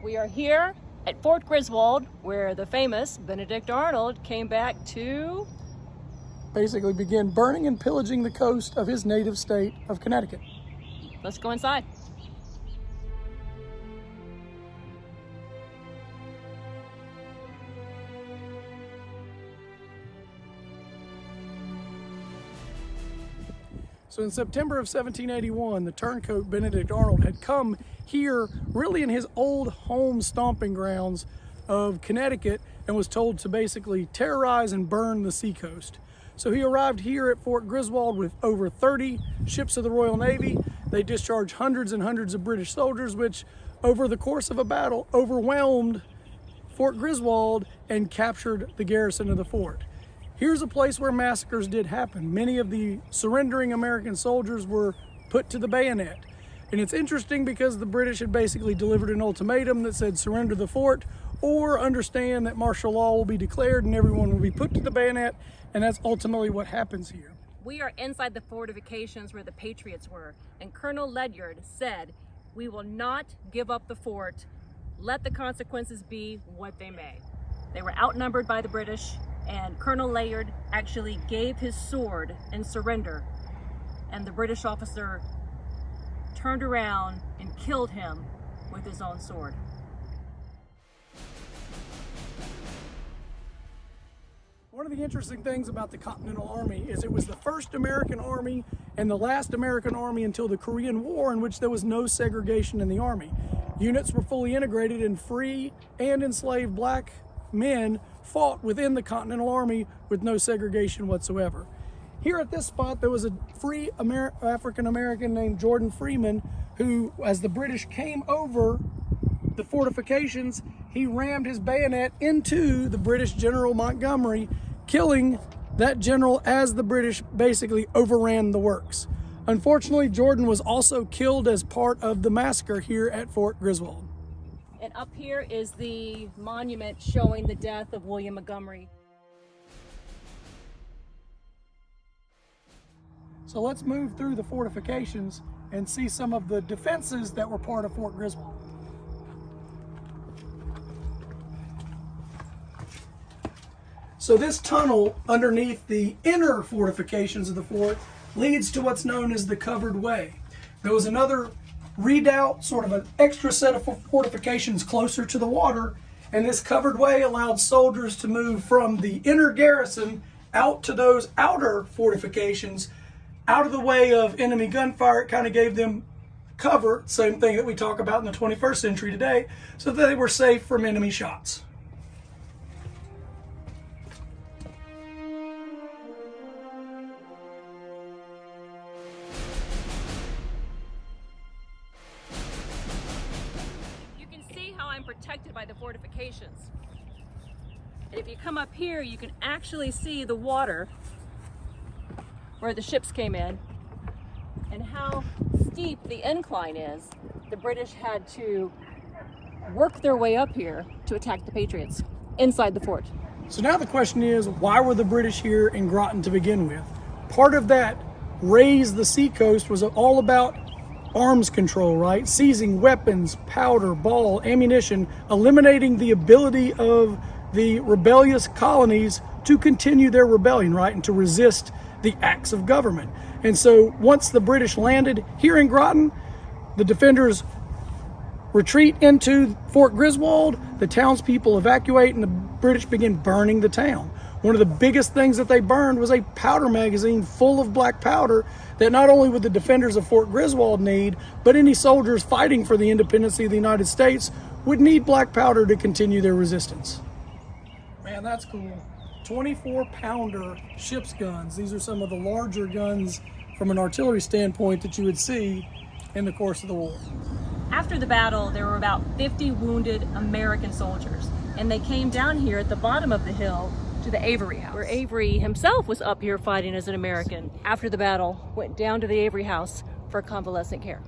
We are here at Fort Griswold, where the famous Benedict Arnold came back to basically begin burning and pillaging the coast of his native state of Connecticut. Let's go inside. So in September of 1781, the turncoat Benedict Arnold had come here really in his old home stomping grounds of Connecticut and was told to basically terrorize and burn the seacoast. So he arrived here at Fort Griswold with over 30 ships of the Royal Navy. They discharged hundreds and hundreds of British soldiers, which over the course of a battle overwhelmed Fort Griswold and captured the garrison of the fort. Here's a place where massacres did happen. Many of the surrendering American soldiers were put to the bayonet. And it's interesting because the British had basically delivered an ultimatum that said surrender the fort or understand that martial law will be declared and everyone will be put to the bayonet, and that's ultimately what happens here. We are inside the fortifications where the Patriots were, and Colonel Ledyard said, "We will not give up the fort. Let the consequences be what they may." They were outnumbered by the British, and Colonel Ledyard actually gave his sword in surrender, and the British officer turned around and killed him with his own sword. One of the interesting things about the Continental Army is it was the first American army and the last American army until the Korean War in which there was no segregation in the army. Units were fully integrated, and free and enslaved black men fought within the Continental Army with no segregation whatsoever. Here at this spot, there was a free African American named Jordan Freeman who, as the British came over the fortifications, he rammed his bayonet into the British General Montgomery, killing that general as the British basically overran the works. Unfortunately, Jordan was also killed as part of the massacre here at Fort Griswold. And up here is the monument showing the death of William Montgomery. So let's move through the fortifications and see some of the defenses that were part of Fort Griswold. So this tunnel underneath the inner fortifications of the fort leads to what's known as the covered way. There was another redoubt, sort of an extra set of fortifications closer to the water, and this covered way allowed soldiers to move from the inner garrison out to those outer fortifications, out of the way of enemy gunfire. It kind of gave them cover, same thing that we talk about in the 21st century today, so that they were safe from enemy shots. I'm protected by the fortifications. And if you come up here, you can actually see the water where the ships came in and how steep the incline is. The British had to work their way up here to attack the Patriots inside the fort. So now the question is, why were the British here in Groton to begin with? Part of that raise the seacoast was all about arms control, right? Seizing weapons, powder, ball, ammunition, eliminating the ability of the rebellious colonies to continue their rebellion, right? And to resist the acts of government. And so once the British landed here in Groton, the defenders retreat into Fort Griswold, the townspeople evacuate, and the British begin burning the town. One of the biggest things that they burned was a powder magazine full of black powder that not only would the defenders of Fort Griswold need, but any soldiers fighting for the independence of the United States would need black powder to continue their resistance. Man, that's cool. 24-pounder ship's guns. These are some of the larger guns from an artillery standpoint that you would see in the course of the war. After the battle, there were about 50 wounded American soldiers, and they came down here at the bottom of the hill to the Avery House, where Avery himself was up here fighting as an American. After the battle, went down to the Avery House for convalescent care.